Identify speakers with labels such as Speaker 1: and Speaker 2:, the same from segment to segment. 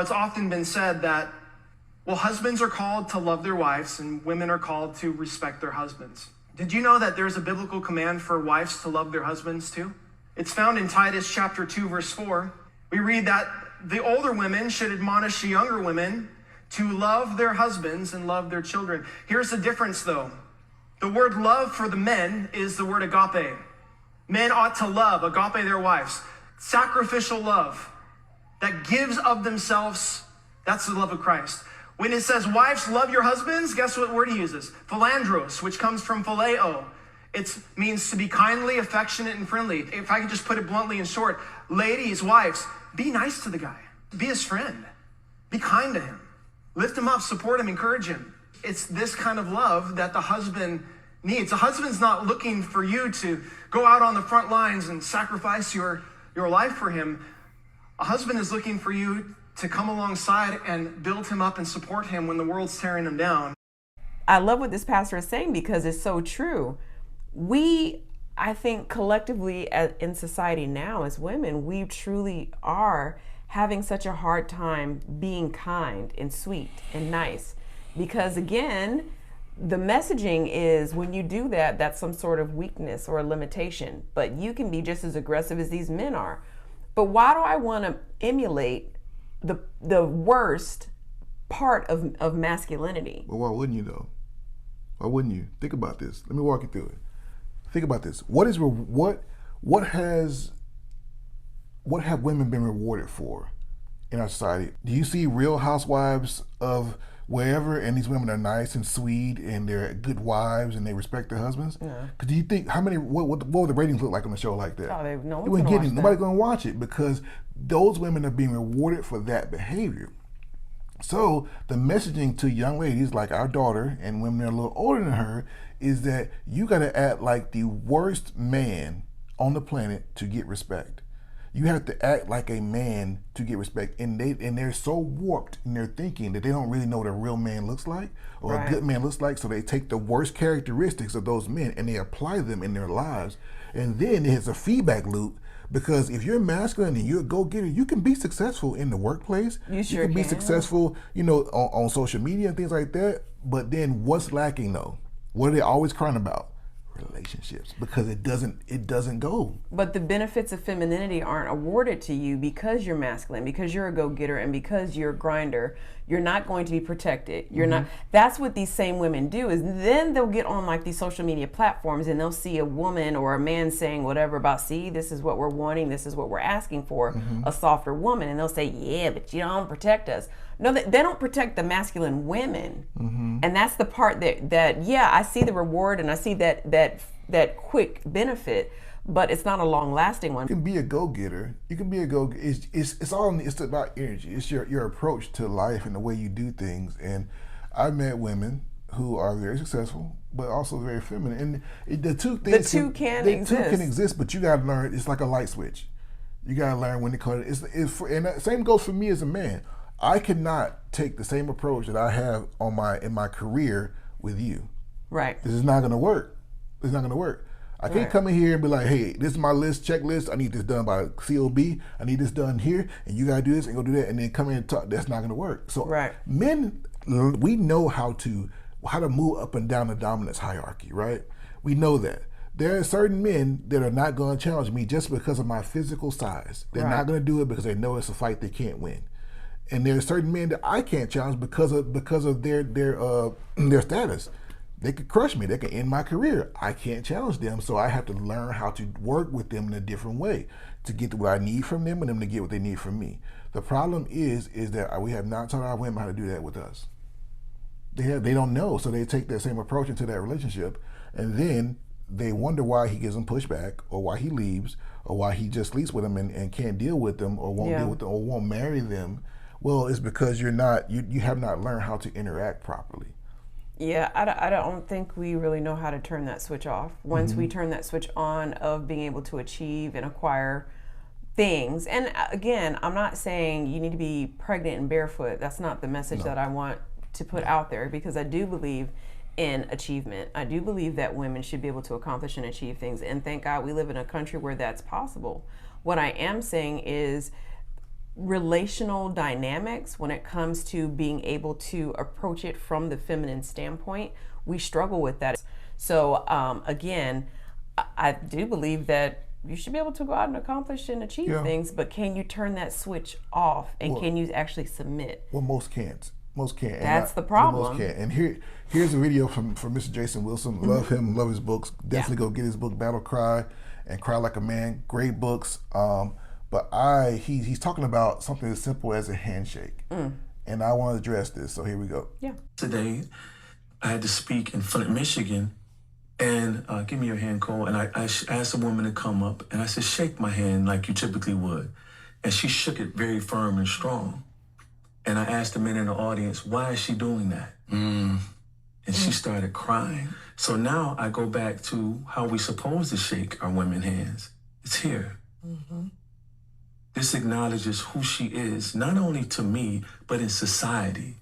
Speaker 1: It's often been said that, well, husbands are called to love their wives and women are called to respect their husbands. Did you know that there's a biblical command for wives to love their husbands too? It's found in Titus chapter 2, verse 4. We read that the older women should admonish the younger women to love their husbands and love their children. Here's the difference though. The word love for the men is the word agape. Men ought to love, agape, their wives. Sacrificial love that gives of themselves. That's the love of Christ. When it says, wives, love your husbands, guess what word he uses? Philandros, which comes from phileo. It means to be kindly, affectionate, and friendly. If I could just put it bluntly and short, ladies, wives, be nice to the guy. Be his friend. Be kind to him. Lift him up, support him, encourage him. It's this kind of love that the husband needs. A husband's not looking for you to go out on the front lines and sacrifice your life for him. A husband is looking for you to come alongside and build him up and support him when the world's tearing him down.
Speaker 2: I love what this pastor is saying because it's so true. I think collectively in society now as women, we truly are having such a hard time being kind and sweet and nice. Because again, the messaging is when you do that, that's some sort of weakness or a limitation. But you can be just as aggressive as these men are. But why do I want to emulate the worst part of masculinity?
Speaker 3: Well, why wouldn't you though? Why wouldn't you? Think about this. Let me walk you through it. Think about this. What have women been rewarded for in our society? Do you see Real Housewives of wherever, and these women are nice and sweet and they're good wives and they respect their husbands? Yeah. Because do you think what would the ratings look like on a show like that?
Speaker 2: Oh, nobody's
Speaker 3: gonna watch it because those women are being rewarded for that behavior. So the messaging to young ladies like our daughter and women that are a little older than her is that you got to act like the worst man on the planet to get respect. You have to act like a man to get respect, and they're so warped in their thinking that they don't really know what a real man looks like or a good man looks like. So they take the worst characteristics of those men and they apply them in their lives, and then it's a feedback loop. Because if you're masculine and you're a go-getter, you can be successful in the workplace.
Speaker 2: You can
Speaker 3: be successful, on social media and things like that. But then what's lacking though? What are they always crying about? Relationships, because it doesn't go.
Speaker 2: But the benefits of femininity aren't awarded to you because you're masculine, because you're a go-getter, and because you're a grinder. You're not going to be protected. You're not. That's what these same women do. Is then they'll get on like these social media platforms and they'll see a woman or a man saying whatever about, see, this is what we're wanting, this is what we're asking for, a softer woman, and they'll say, yeah, but you don't protect us. No, they don't protect the masculine women, and that's the part that yeah, I see the reward and I see that quick benefit, but it's not a long-lasting one.
Speaker 3: You can be a go-getter. You can be a go. It's about energy. It's your approach to life and the way you do things. And I've met women who are very successful, but also very feminine. And the two can exist, but you got to learn. It's like a light switch. You got to learn when to cut it. And the same goes for me as a man. I cannot take the same approach that I have in my career with you.
Speaker 2: Right.
Speaker 3: This is not going to work. It's not going to work. I can't come in here and be like, hey, this is my checklist. I need this done by COB. I need this done here, and you got to do this and go do that, and then come in and talk. That's not going to work. So men, we know how to move up and down the dominance hierarchy, right? We know that. There are certain men that are not going to challenge me just because of my physical size. They're not going to do it because they know it's a fight they can't win. And there are certain men that I can't challenge because of their status. They could crush me. They could end my career. I can't challenge them, so I have to learn how to work with them in a different way to get what I need from them and them to get what they need from me. The problem is that we have not taught our women how to do that with us. They don't know, so they take that same approach into that relationship, and then they wonder why he gives them pushback, or why he leaves, or why he just sleeps with them and can't deal with them, or won't deal with them, or won't marry them. Well, it's because you have not learned how to interact properly.
Speaker 2: Yeah, I don't think we really know how to turn that switch off. Once we turn that switch on of being able to achieve and acquire things, and again, I'm not saying you need to be pregnant and barefoot. That's not the message that I want to put out there, because I do believe in achievement. I do believe that women should be able to accomplish and achieve things, and thank God we live in a country where that's possible. What I am saying is, relational dynamics, when it comes to being able to approach it from the feminine standpoint, we struggle with that. So again, I do believe that you should be able to go out and accomplish and achieve things, but can you turn that switch off, and can you actually submit?
Speaker 3: Well, most can't. Most can't.
Speaker 2: That's the problem.
Speaker 3: Most can't. And here's a video from Mr. Jason Wilson. Love him. Love his books. Definitely go get his book, Battle Cry and Cry Like a Man. Great books. But he's talking about something as simple as a handshake. And I want to address this. So here we go.
Speaker 2: Yeah.
Speaker 4: Today, I had to speak in Flint, Michigan, and give me your hand, Cole. And I asked a woman to come up, and I said, shake my hand like you typically would. And she shook it very firm and strong. And I asked the men in the audience, why is she doing that? And she started crying. So now I go back to how we supposed to shake our women's hands. It's here. This acknowledges who she is, not only to me, but in society.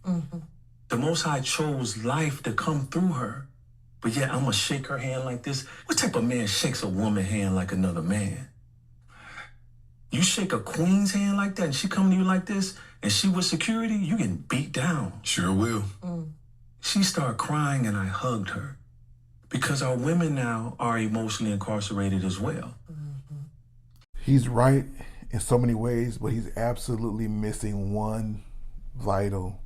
Speaker 4: The Most High chose life to come through her. But yet I'm gonna shake her hand like this. What type of man shakes a woman's hand like another man? You shake a queen's hand like that and she come to you like this and she with security, you getting beat down.
Speaker 5: Sure will.
Speaker 4: She started crying and I hugged her. Because our women now are emotionally incarcerated as well.
Speaker 3: He's right in so many ways, but he's absolutely missing one vital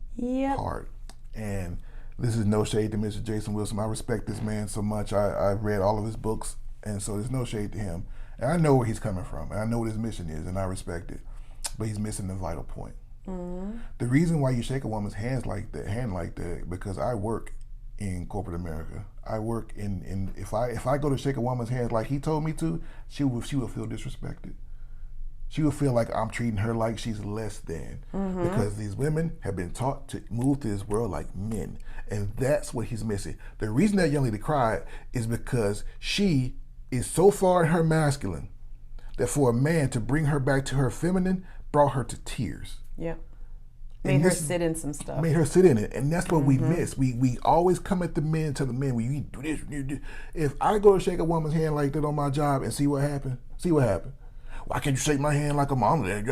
Speaker 3: part. And this is no shade to Mr. Jason Wilson. I respect this man so much. I've read all of his books, and so there's no shade to him. And I know where he's coming from, and I know what his mission is, and I respect it. But he's missing the vital point. The reason why you shake a woman's hand like that, because I work in corporate America. I work in if I go to shake a woman's hand like he told me to, she will feel disrespected. She will feel like I'm treating her like she's less than, because these women have been taught to move through this world like men, and that's what he's missing. The reason that young lady cried is because she is so far in her masculine that for a man to bring her back to her feminine brought her to tears.
Speaker 2: Yeah. Made her sit in some stuff.
Speaker 3: Made her sit in it, and that's what we miss. We always come at the men, tell the men, well, you do this, you do. If I go to shake a woman's hand like that on my job and see what happened, why can't you shake my hand like a mom?
Speaker 2: You're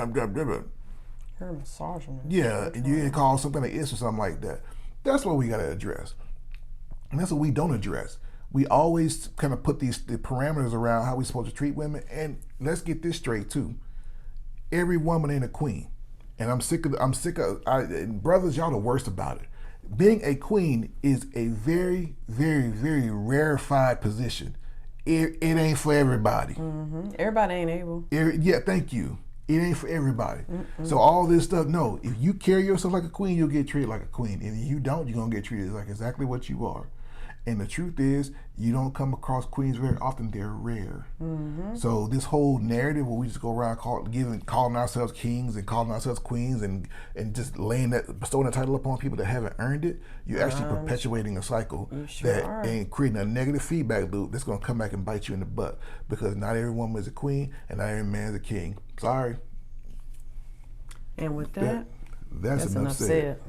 Speaker 2: massaging it.
Speaker 3: Yeah, and you didn't call something like this or something like that. That's what we got to address. And that's what we don't address. We always kind of put the parameters around how we're supposed to treat women. And let's get this straight too. Every woman ain't a queen. And I'm sick of and brothers, y'all the worst about it. Being a queen is a very, very, very rarefied position. It ain't for everybody.
Speaker 2: Everybody ain't able.
Speaker 3: Yeah, thank you. It ain't for everybody. So all this stuff, no. If you carry yourself like a queen, you'll get treated like a queen. And if you don't, you're gonna get treated like exactly what you are. And the truth is, you don't come across queens very often. They're rare. So this whole narrative where we just go around calling ourselves kings and calling ourselves queens and just bestowing that title upon people that haven't earned it, you're actually perpetuating a cycle and creating a negative feedback loop that's going to come back and bite you in the butt, because not every woman is a queen and not every man is a king. Sorry.
Speaker 2: And with that's
Speaker 3: enough said.
Speaker 2: said.